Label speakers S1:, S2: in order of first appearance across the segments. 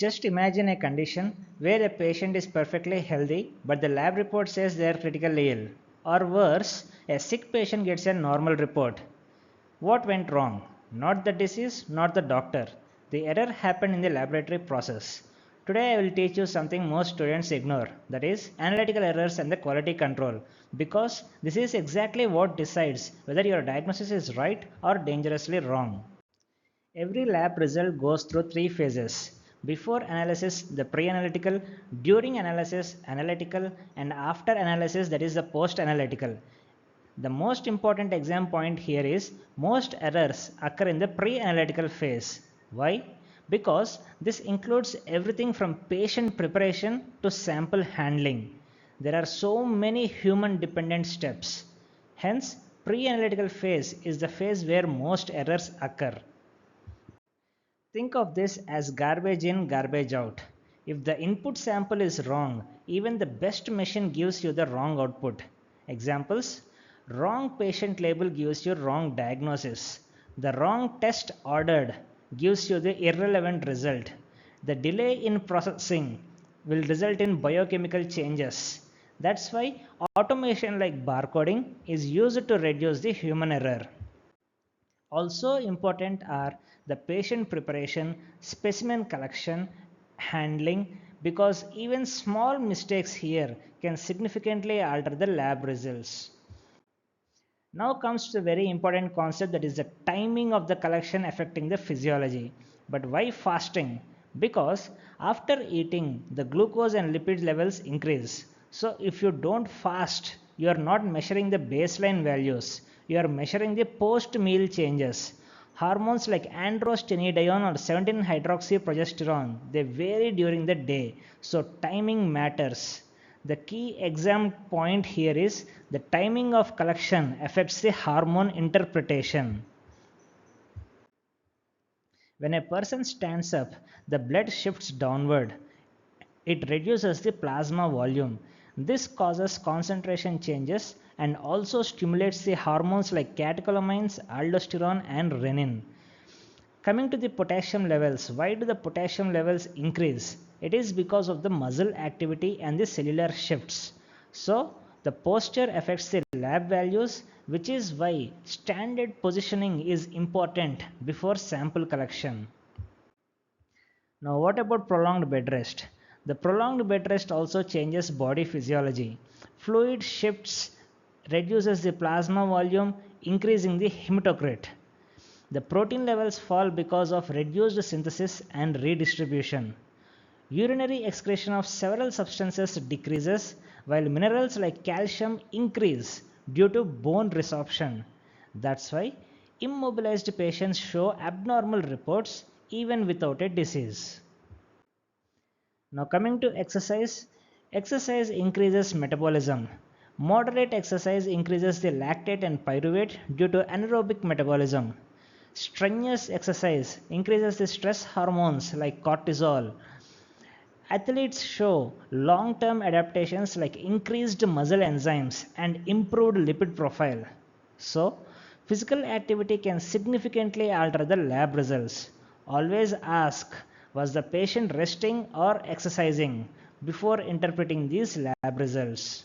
S1: Just imagine a condition where a patient is perfectly healthy but the lab report says they are critically ill. Or worse, a sick patient gets a normal report. What went wrong? Not the disease, not the doctor. The error happened in the laboratory process. Today I will teach you something most students ignore, that is analytical errors and the quality control, because this is exactly what decides whether your diagnosis is right or dangerously wrong. Every lab result goes through three phases. Before analysis, the pre-analytical, during analysis, analytical, and after analysis, that is the post-analytical. The most important exam point here is most errors occur in the pre-analytical phase. Why? Because this includes everything from patient preparation to sample handling. There are so many human dependent steps. Hence, pre-analytical phase is the phase where most errors occur. Think of this as garbage in, garbage out. If the input sample is wrong, even the best machine gives you the wrong output. Examples: wrong patient label gives you wrong diagnosis. The wrong test ordered gives you the irrelevant result. The delay in processing will result in biochemical changes. That's why automation like barcoding is used to reduce the human error. Also important are the patient preparation, specimen collection, handling, because even small mistakes here can significantly alter the lab results. Now comes to a very important concept, that is the timing of the collection affecting the physiology. But why fasting? Because after eating, the glucose and lipid levels increase. So if you don't fast, you are not measuring the baseline values. You are measuring the post-meal changes. Hormones like androstenedione or 17-hydroxyprogesterone, they vary during the day. So timing matters. The key exam point here is the timing of collection affects the hormone interpretation. When a person stands up, the blood shifts downward. It reduces the plasma volume. This causes concentration changes and also stimulates the hormones like catecholamines, aldosterone, and renin. Coming to the potassium levels, why do the potassium levels increase? It is because of the muscle activity and the cellular shifts. So, the posture affects the lab values, which is why standard positioning is important before sample collection. Now, what about prolonged bed rest? The prolonged bed rest also changes body physiology. Fluid shifts reduces the plasma volume, increasing the hematocrit. The protein levels fall because of reduced synthesis and redistribution. Urinary excretion of several substances decreases, while minerals like calcium increase due to bone resorption. That's why immobilized patients show abnormal reports even without a disease. Now coming to exercise, exercise increases metabolism. Moderate exercise increases the lactate and pyruvate due to anaerobic metabolism. Strenuous exercise increases the stress hormones like cortisol. Athletes show long-term adaptations like increased muscle enzymes and improved lipid profile. So, physical activity can significantly alter the lab results. Always ask, was the patient resting or exercising before interpreting these lab results.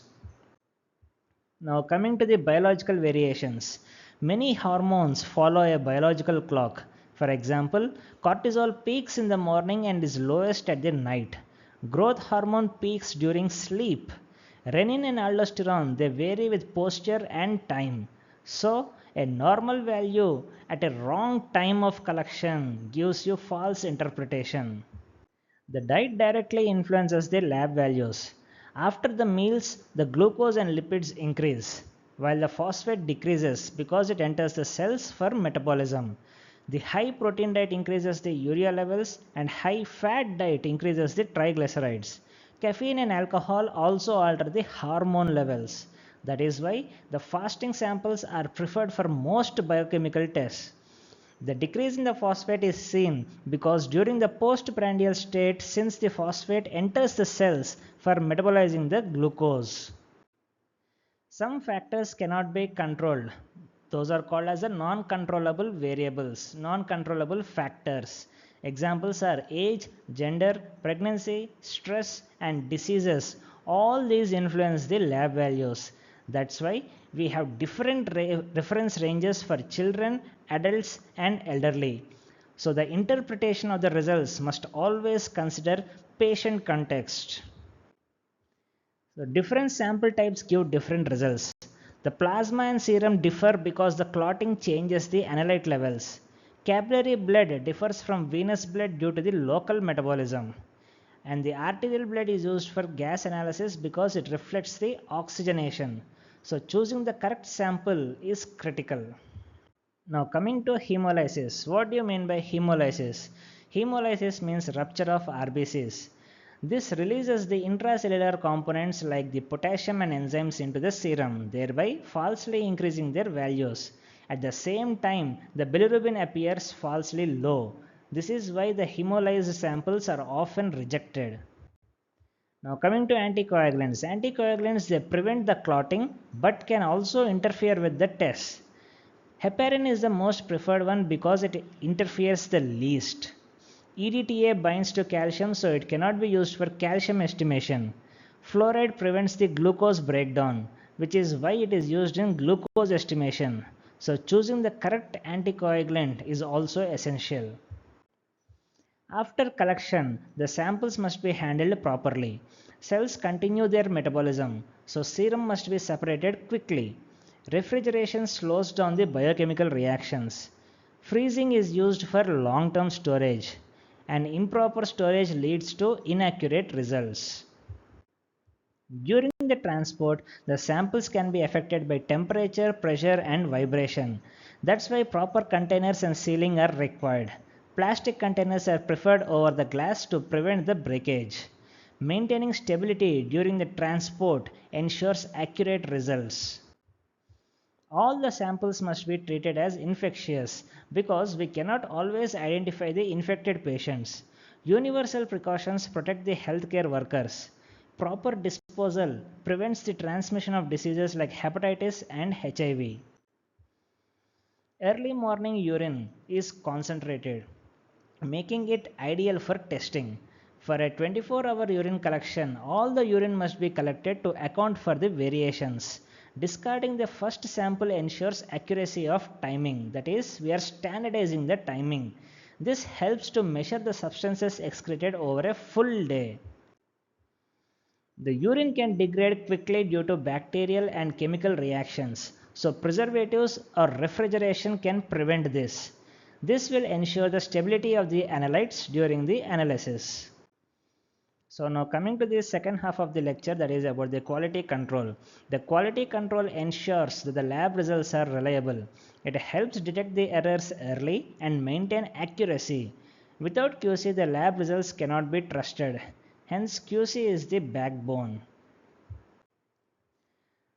S1: Now coming to the biological variations. Many hormones follow a biological clock. For example, cortisol peaks in the morning and is lowest at the night. Growth hormone peaks during sleep. Renin and aldosterone, they vary with posture and time. So, a normal value at a wrong time of collection gives you false interpretation. The diet directly influences the lab values. After the meals, the glucose and lipids increase, while the phosphate decreases because it enters the cells for metabolism. The high protein diet increases the urea levels, and high fat diet increases the triglycerides. Caffeine and alcohol also alter the hormone levels. That is why the fasting samples are preferred for most biochemical tests. The decrease in the phosphate is seen because during the postprandial state, since the phosphate enters the cells for metabolizing the glucose. Some factors cannot be controlled. Those are called as the non-controllable variables, non-controllable factors. Examples are age, gender, pregnancy, stress, and diseases. All these influence the lab values. That's why we have different reference ranges for children, adults, and elderly. So the interpretation of the results must always consider patient context. So different sample types give different results. The plasma and serum differ because the clotting changes the analyte levels. Capillary blood differs from venous blood due to the local metabolism. And the arterial blood is used for gas analysis because it reflects the oxygenation. So choosing the correct sample is critical. Now coming to hemolysis. What do you mean by hemolysis? Hemolysis means rupture of RBCs. This releases the intracellular components like the potassium and enzymes into the serum, thereby falsely increasing their values. At the same time, the bilirubin appears falsely low. This is why the hemolyzed samples are often rejected. Now coming to anticoagulants. Anticoagulants, they prevent the clotting but can also interfere with the test. Heparin is the most preferred one because it interferes the least. EDTA binds to calcium, so it cannot be used for calcium estimation. Fluoride prevents the glucose breakdown, which is why it is used in glucose estimation. So choosing the correct anticoagulant is also essential. After collection, the samples must be handled properly. Cells continue their metabolism, so serum must be separated quickly. Refrigeration slows down the biochemical reactions. Freezing is used for long-term storage, and improper storage leads to inaccurate results. During the transport, the samples can be affected by temperature, pressure, and vibration. That's why proper containers and sealing are required. Plastic containers are preferred over the glass to prevent the breakage. Maintaining stability during the transport ensures accurate results. All the samples must be treated as infectious because we cannot always identify the infected patients. Universal precautions protect the healthcare workers. Proper disposal prevents the transmission of diseases like hepatitis and HIV. Early morning urine is concentrated, making it ideal for testing. For a 24-hour urine collection, all the urine must be collected to account for the variations. Discarding the first sample ensures accuracy of timing, that is, we are standardizing the timing. This helps to measure the substances excreted over a full day. The urine can degrade quickly due to bacterial and chemical reactions, so preservatives or refrigeration can prevent this. This will ensure the stability of the analytes during the analysis. So now coming to the second half of the lecture, that is about the quality control. The quality control ensures that the lab results are reliable. It helps detect the errors early and maintain accuracy. Without QC, the lab results cannot be trusted. Hence, QC is the backbone.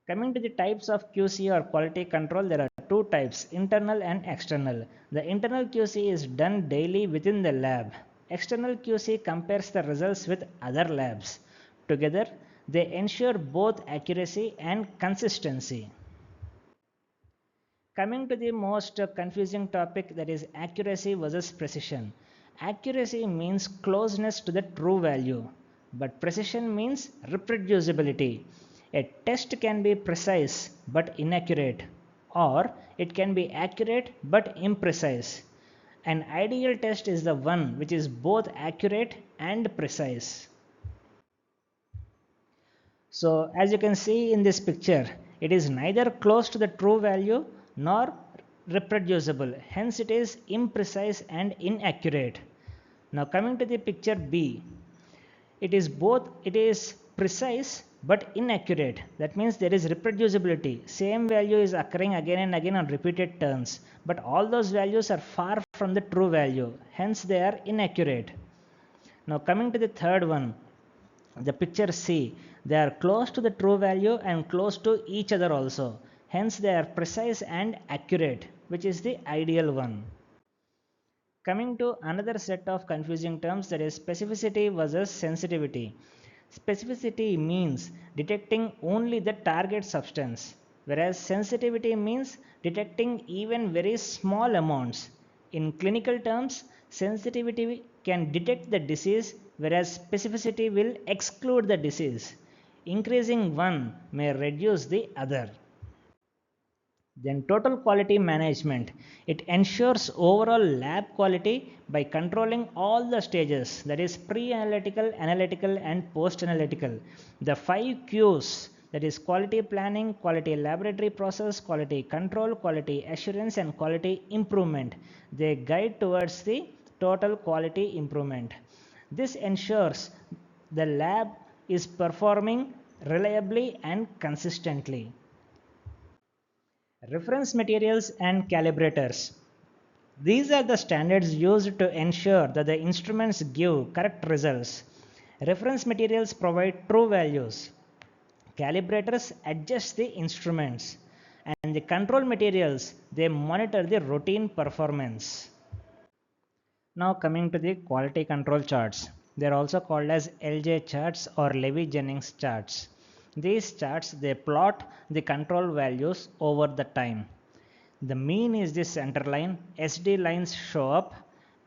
S1: Coming to the types of QC or quality control, there are two types, internal and external. The internal QC is done daily within the lab. External QC compares the results with other labs. Together, they ensure both accuracy and consistency. Coming to the most confusing topic, that is accuracy versus precision. Accuracy means closeness to the true value, but precision means reproducibility. A test can be precise but inaccurate, or it can be accurate but imprecise. An ideal test is the one which is both accurate and precise. So as you can see in this picture, it is neither close to the true value nor reproducible. Hence it is imprecise and inaccurate. Now coming to the picture B, it is precise but inaccurate. That means there is reproducibility. Same value is occurring again and again on repeated turns, but all those values are far from the true value. Hence they are inaccurate. Now coming to the third one, the picture C, they are close to the true value and close to each other also. Hence they are precise and accurate, which is the ideal one. Coming to another set of confusing terms, that is specificity versus sensitivity. Specificity means detecting only the target substance, whereas sensitivity means detecting even very small amounts. In clinical terms, Sensitivity can detect the disease, whereas specificity will exclude the disease. Increasing one may reduce the other. Then total quality management. It ensures overall lab quality by controlling all the stages, that is pre-analytical, analytical and post-analytical. The 5 Qs, that is quality planning, quality laboratory process, quality control, quality assurance and quality improvement. They guide towards the total quality improvement. This ensures the lab is performing reliably and consistently. Reference materials and calibrators. These are the standards used to ensure that the instruments give correct results. Reference materials provide true values. Calibrators adjust the instruments. And the control materials, they monitor the routine performance. Now coming to the quality control charts. They are also called as LJ charts or Levey-Jennings charts. These charts, they plot the control values over the time. The mean is the center line, SD lines show up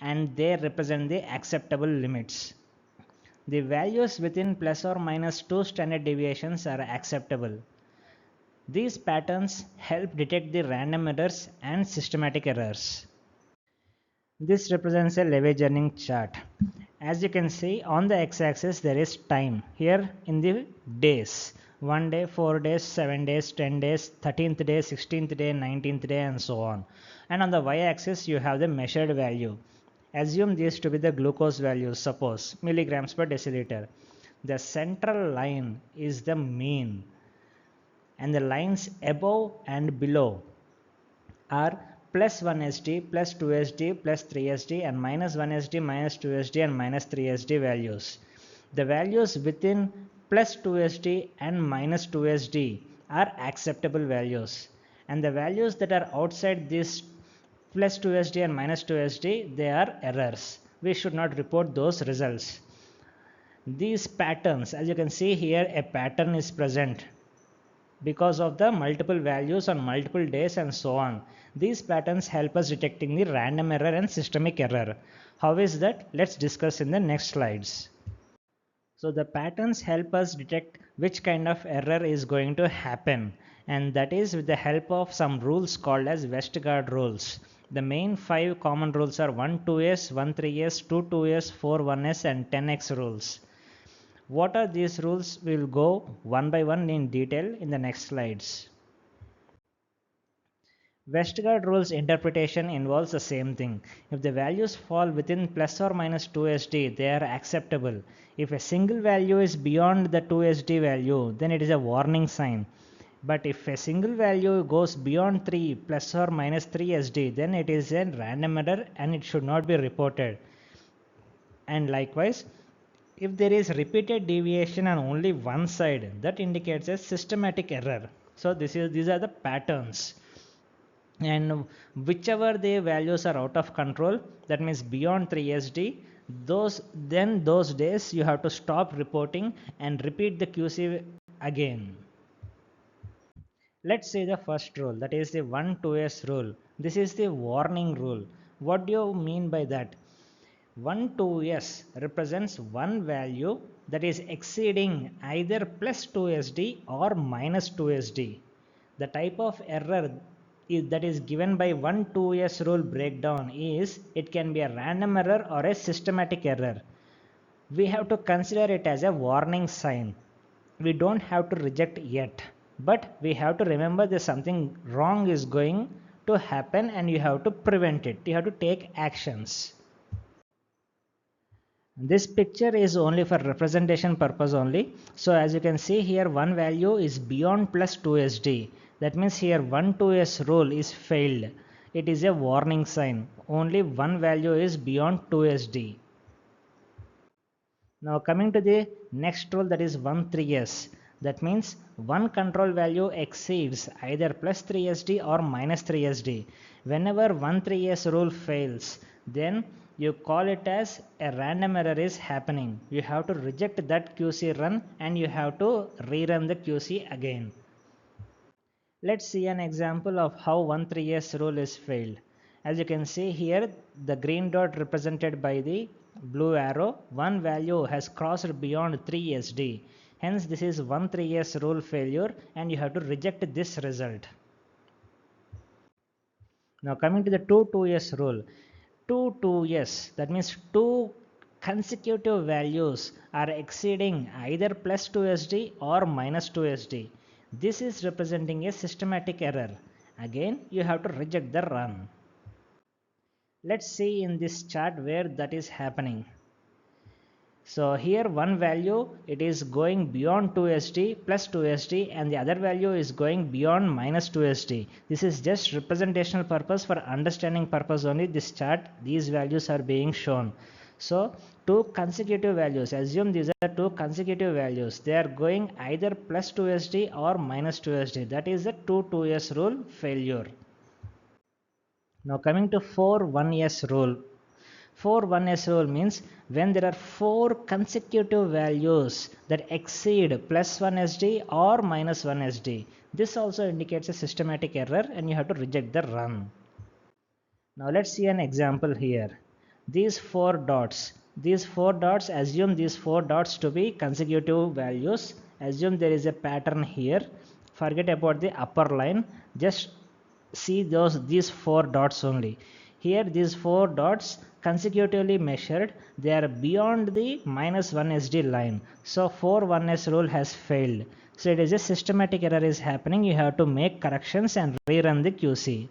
S1: and they represent the acceptable limits. The values within plus or minus 2 standard deviations are acceptable. These patterns help detect the random errors and systematic errors. This represents a Levey-Jennings chart. As you can see, on the x-axis there is time. Here in the days. 1 day, 4 days, 7 days, 10 days, 13th day, 16th day, 19th day and so on. And on the y-axis you have the measured value. Assume these to be the glucose values, suppose milligrams per deciliter. The central line is the mean. And the lines above and below are plus 1 SD, plus 2 SD, plus 3 SD and minus 1 SD, minus 2 SD and minus 3 SD values. The values within plus 2 SD and minus 2 SD are acceptable values. And the values that are outside this plus 2 SD and minus 2 SD, they are errors. We should not report those results. These patterns, as you can see here, a pattern is present because of the multiple values on multiple days and so on. These patterns help us detecting the random error and systemic error. How is that? Let's discuss in the next slides. So the patterns help us detect which kind of error is going to happen, and that is with the help of some rules called as Westgard rules. The main 5 common rules are 1 2s, 1 3s, 2 2s, 4 1s and 10x rules. What are these rules? We will go one by one in detail in the next slides. Westgard rules interpretation involves the same thing. If the values fall within plus or minus 2 SD, they are acceptable. If a single value is beyond the 2 SD value, then it is a warning sign. But if a single value goes beyond 3 plus or minus 3 SD, then it is a random error and it should not be reported. And likewise, if there is repeated deviation on only one side, that indicates a systematic error. So these are the patterns. And whichever the values are out of control, that means beyond 3 SD, those days you have to stop reporting and repeat the QC again. Let's see the first rule, that is the 1 2s rule. This is the warning rule. What do you mean by that? 1 2s represents one value that is exceeding either plus 2 SD or minus 2 SD. The type of error that is given by 1 2s rule breakdown is it can be a random error or a systematic error. We have to consider it as a warning sign. We don't have to reject yet, but we have to remember that something wrong is going to happen and you have to prevent it. You have to take actions. This picture is only for representation purpose only. So as you can see here, one value is beyond plus 2 SD. That means here 1 2s rule is failed. It is a warning sign. Only one value is beyond 2 SD. Now coming to the next rule, that is 1 3s. That means one control value exceeds either plus 3 SD or minus 3 SD. Whenever 1 3s rule fails, then you call it as a random error is happening. You have to reject that QC run and you have to rerun the QC again. Let's see an example of how 1 3s rule is failed. As you can see here, the green dot represented by the blue arrow, one value has crossed beyond 3SD. Hence, this is 1 3S rule failure and you have to reject this result. Now coming to the 2 2S rule. 2 2S, that means two consecutive values are exceeding either plus 2SD or minus 2SD. This is representing a systematic error. Again, you have to reject the run. Let's see in this chart where that is happening. So here one value, it is going beyond 2SD plus 2SD and the other value is going beyond minus 2SD. This is just representational purpose, for understanding purpose only this chart, these values are being shown. So two consecutive values, assume these are two consecutive values, they are going either plus 2SD or minus 2SD. That is the 2 2S rule failure. Now coming to 4 1S rule. 4 1S rule means when there are 4 consecutive values that exceed plus 1 SD or minus 1 SD. This also indicates a systematic error and you have to reject the run. Now let's see an example here. These 4 dots, assume these 4 dots to be consecutive values. Assume there is a pattern here. Forget about the upper line. Just see these 4 dots only. Here these 4 dots consecutively measured, they are beyond the minus 1 SD line. So 4 1S rule has failed. So it is a systematic error is happening. You have to make corrections and rerun the QC.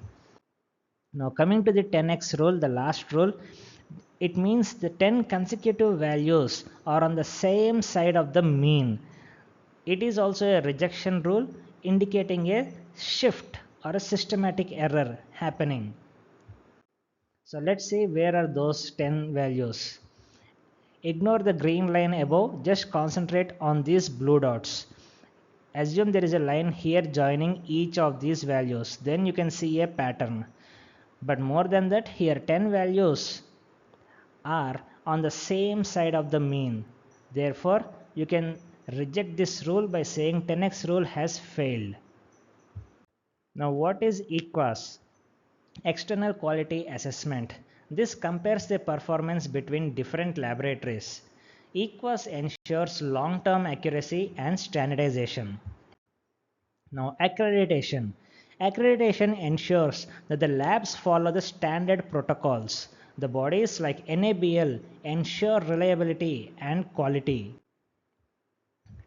S1: Now coming to the 10x rule, the last rule, it means the 10 consecutive values are on the same side of the mean. It is also a rejection rule indicating a shift or a systematic error happening. So let's see where are those 10 values. Ignore the green line above, just concentrate on these blue dots. Assume there is a line here joining each of these values, then you can see a pattern. But more than that, here 10 values are on the same side of the mean. Therefore, you can reject this rule by saying 10x rule has failed. Now what is EQAS? External Quality Assessment. This compares the performance between different laboratories. EQAS ensures long-term accuracy and standardization. Now accreditation. Accreditation ensures that the labs follow the standard protocols. The bodies like NABL ensure reliability and quality.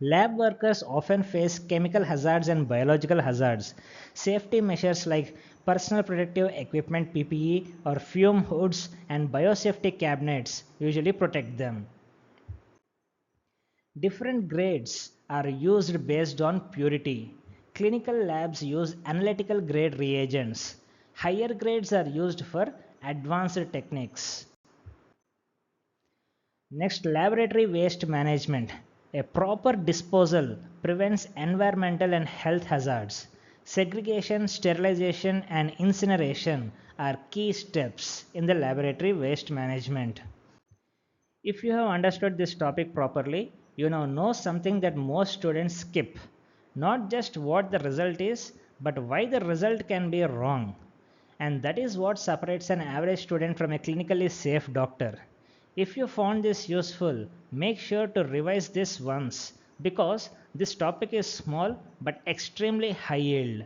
S1: Lab workers often face chemical hazards and biological hazards. Safety measures like personal protective equipment PPE or fume hoods and biosafety cabinets usually protect them. Different grades are used based on purity. Clinical labs use analytical grade reagents. Higher grades are used for advanced techniques. Next, laboratory waste management. A proper disposal prevents environmental and health hazards. Segregation, sterilization, and incineration are key steps in the laboratory waste management. If you have understood this topic properly, you now know something that most students skip. Not just what the result is, but why the result can be wrong. And that is what separates an average student from a clinically safe doctor. If you found this useful, make sure to revise this once because this topic is small but extremely high yield.